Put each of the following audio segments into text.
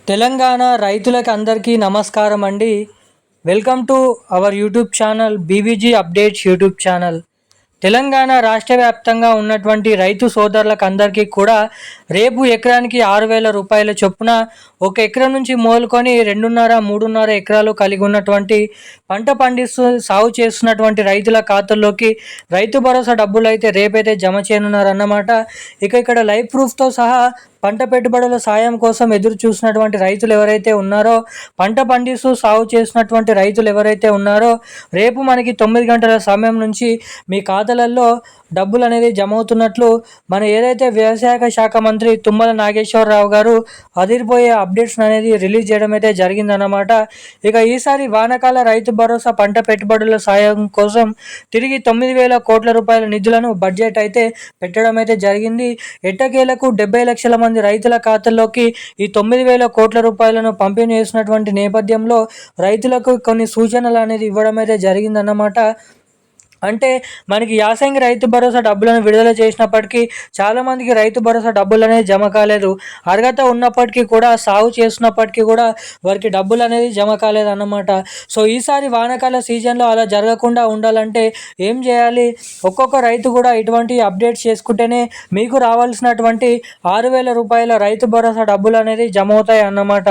తెలంగాణ రైతులకు అందరికీ నమస్కారం అండి. Welcome to our YouTube channel BVG updates YouTube channel. Telangana రాష్ట్ర వ్యాప్తంగా ఉన్నటువంటి రైతు సోదరులకు అందరికీ కూడా రేపు ఎకరానికి 6,000 రూపాయల చొప్పున ఒక ఎకరం నుంచి మొదలుకొని 2.5-3.5 ఎకరాలు కలిగి ఉన్నటువంటి పంట పండిస్తూ సాగు చేస్తున్నటువంటి రైతుల ఖాతాల్లోకి రైతు భరోసా డబ్బులు అయితే రేపైతే జమ చేయనున్నారన్నమాట. ఇక్కడ లైవ్ ప్రూఫ్తో సహా పంట పెట్టుబడుల సాయం కోసం ఎదురు చూసినటువంటి రైతులు ఎవరైతే ఉన్నారో, పంట పండిస్తూ సాగు చేసినటువంటి రైతులు ఎవరైతే ఉన్నారో, రేపు మనకి 9 గంటల సమయం నుంచి మీ ఖాతాలలో డబ్బులు అనేది జమ అవుతున్నట్లు మన ఏదైతే వ్యవసాయ శాఖ మంత్రి తుమ్మల నాగేశ్వరరావు గారు అదిరిపోయే అప్డేట్స్ అనేది రిలీజ్ చేయడం అయితే జరిగిందన్నమాట. ఈసారి వానాకాల రైతు భరోసా పంట పెట్టుబడుల సాయం కోసం తిరిగి 9,000 కోట్ల రూపాయల నిధులను బడ్జెట్ అయితే పెట్టడం అయితే జరిగింది. ఎట్టకేలకు 70 లక్షల మంది రైతుల ఖాతాల్లోకి ఈ 9,000 కోట్ల రూపాయలను పంపిణీ చేసినటువంటి నేపథ్యంలో రైతులకు కొన్ని సూచనలు అనేది ఇవ్వడం అయితే జరిగిందన్నమాట. అంటే మనకి యాసంగి రైతు భరోసా డబ్బులను విడుదల చేసినప్పటికీ చాలామందికి రైతు భరోసా డబ్బులు అనేది జమ కాలేదు. అర్హత ఉన్నప్పటికీ కూడా, సాగు చేస్తున్నప్పటికీ కూడా వారికి డబ్బులు అనేది జమ కాలేదు అన్నమాట. సో ఈసారి వానాకాల సీజన్లో అలా జరగకుండా ఉండాలంటే ఏం చేయాలి? ఒక్కొక్క రైతు కూడా ఇటువంటి అప్డేట్స్ చేసుకుంటేనే మీకు రావాల్సినటువంటి 6,000 రూపాయల రైతు భరోసా డబ్బులు అనేది జమ అవుతాయి అన్నమాట.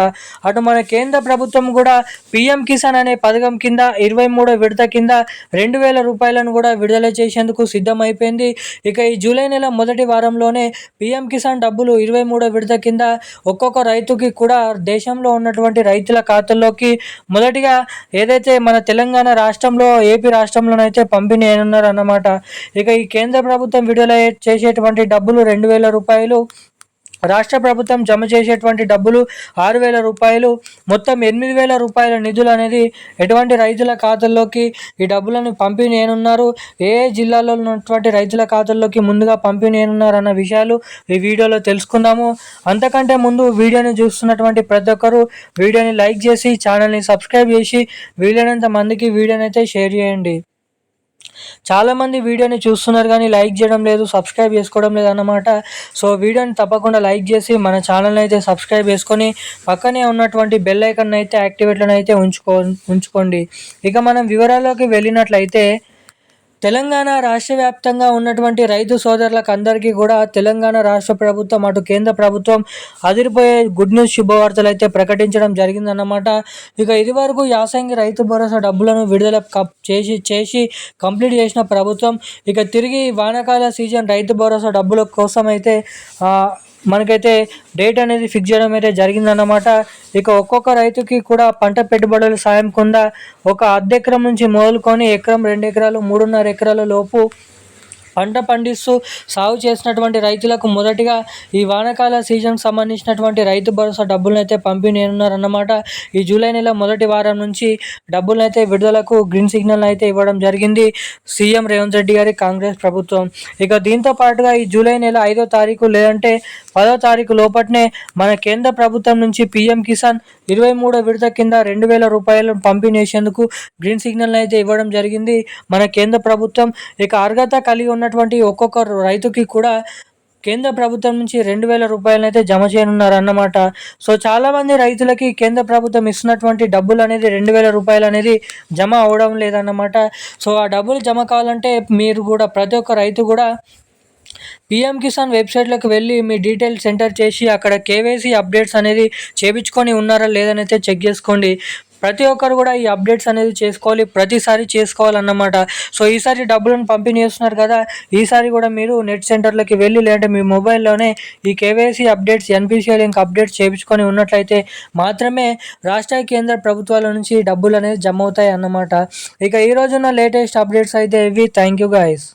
అటు మన కేంద్ర ప్రభుత్వం కూడా పిఎం కిసాన్ అనే పథకం కింద 23వ విడత కింద 2,000 రూపాయల కూడా విడుదల చేసేందుకు సిద్ధమైపోయింది. ఈ జూలై నెల మొదటి వారంలోనే పిఎం కిసాన్ డబ్బులు 23వ విడత కింద ఒక్కొక్క రైతుకి కూడా దేశంలో ఉన్నటువంటి రైతుల ఖాతాల్లోకి మొదటిగా ఏదైతే మన తెలంగాణ రాష్ట్రంలో, ఏపీ రాష్ట్రంలోనైతే పంపిణీ అయినారు అన్నమాట. ఈ కేంద్ర ప్రభుత్వం విడుదల చేసేటువంటి డబ్బులు 2,000 రూపాయలు, రాష్ట్ర ప్రభుత్వం జమ చేసేటువంటి డబ్బులు 6,000 రూపాయలు, మొత్తం 8,000 రూపాయల నిధులు అనేది ఎటువంటి రైతుల ఖాతాల్లోకి ఈ డబ్బులను పంపిణీ చేయనున్నారు, ఏ జిల్లాలో ఉన్నటువంటి రైతుల ఖాతాల్లోకి ముందుగా పంపిణీ చేయనున్నారు అన్న విషయాలు ఈ వీడియోలో తెలుసుకుందాము. అంతకంటే ముందు వీడియోని చూస్తున్నటువంటి ప్రతి ఒక్కరూ వీడియోని లైక్ చేసి ఛానల్ని సబ్స్క్రైబ్ చేసి వీలైనంత మందికి వీడియోని అయితే షేర్ చేయండి. చాలామంది వీడియోని చూస్తున్నారు కానీ లైక్ చేయడం లేదు, సబ్స్క్రైబ్ చేసుకోవడం లేదు అన్నమాట. సో వీడియోని తప్పకుండా లైక్ చేసి మన ఛానల్ని అయితే సబ్స్క్రైబ్ చేసుకొని పక్కనే ఉన్నటువంటి బెల్ ఐకాన్ అయితే యాక్టివేట్లను అయితే ఉంచుకోండి. మనం వివరాల్లోకి వెళ్ళినట్లయితే తెలంగాణ రాష్ట్ర వ్యాప్తంగా ఉన్నటువంటి రైతు సోదరులకు అందరికీ కూడా తెలంగాణ రాష్ట్ర ప్రభుత్వం, అటు కేంద్ర ప్రభుత్వం అదిరిపోయే గుడ్ న్యూస్ శుభవార్తలు అయితే ప్రకటించడం జరిగిందన్నమాట. ఇదివరకు యాసంగి రైతు భరోసా డబ్బులను విడుదల చేసి కంప్లీట్ చేసిన ప్రభుత్వం తిరిగి వానాకాల సీజన్ రైతు భరోసా డబ్బుల కోసం అయితే మనకైతే డేట్ అనేది ఫిక్స్ చేయడం అయితే జరిగిందన్నమాట. ఒక్కొక్క రైతుకి కూడా పంట పెట్టుబడుల సాయం కింద ఒక అర్ధ ఎకరం నుంచి మొదలుకొని ఎకరం, 2 ఎకరాలు, 3.5 ఎకరాల లోపు పంట పండిస్తూ సాగు చేసినటువంటి రైతులకు మొదటిగా ఈ వానాకాల సీజన్కి సంబంధించినటువంటి రైతు భరోసా డబ్బులను అయితే పంపిణీ చేయనున్నారన్నమాట. ఈ జూలై నెల మొదటి వారం నుంచి డబ్బులను అయితే విడుదలకు గ్రీన్ సిగ్నల్ అయితే ఇవ్వడం జరిగింది సీఎం రేవంత్ రెడ్డి గారి కాంగ్రెస్ ప్రభుత్వం. దీంతో పాటుగా ఈ జూలై నెల 5వ తారీఖు లేదంటే 10వ తారీఖు లోపట్నే మన కేంద్ర ప్రభుత్వం నుంచి పిఎం కిసాన్ 23వ విడత కింద 2,000 రూపాయలను పంపిణీ చేసేందుకు గ్రీన్ సిగ్నల్ అయితే ఇవ్వడం జరిగింది మన కేంద్ర ప్రభుత్వం. అర్హత కలిగి ఉన్నటువంటి ఒక్కొక్క రైతుకి కూడా కేంద్ర ప్రభుత్వం నుంచి 2,000 రూపాయలను అయితే జమ చేయనున్నారు అన్నమాట. సో చాలామంది రైతులకి కేంద్ర ప్రభుత్వం ఇస్తున్నటువంటి డబ్బులు అనేది 2,000 రూపాయలు అనేది జమ అవడం లేదన్నమాట. సో ఆ డబ్బులు జమ కావాలంటే మీరు కూడా, ప్రతి ఒక్క రైతు కూడా పిఎం కిసాన్ వెబ్సైట్లోకి వెళ్ళి మీ డీటెయిల్స్ ఎంటర్ చేసి అక్కడ కేవైసీ అప్డేట్స్ అనేది చేయించుకొని ఉన్నారా లేదని అయితే చెక్ చేసుకోండి. ప్రతి ఒక్కరు కూడా ఈ అప్డేట్స్ అనేది చేసుకోవాలి, ప్రతిసారి చేసుకోవాలన్నమాట. సో ఈసారి డబ్బులను పంపిణీ చేస్తున్నారు కదా, ఈసారి కూడా మీరు నెట్ సెంటర్లోకి వెళ్ళి లేదంటే మీ మొబైల్లోనే ఈ KYC updates, NPCI link updates చేయించుకొని ఉన్నట్లయితే మాత్రమే రాష్ట్ర కేంద్ర ప్రభుత్వాల నుంచి డబ్బులు అనేది జమ అవుతాయి అన్నమాట. ఈ రోజున్న లేటెస్ట్ అప్డేట్స్ అయితే ఇవి. Thank you guys.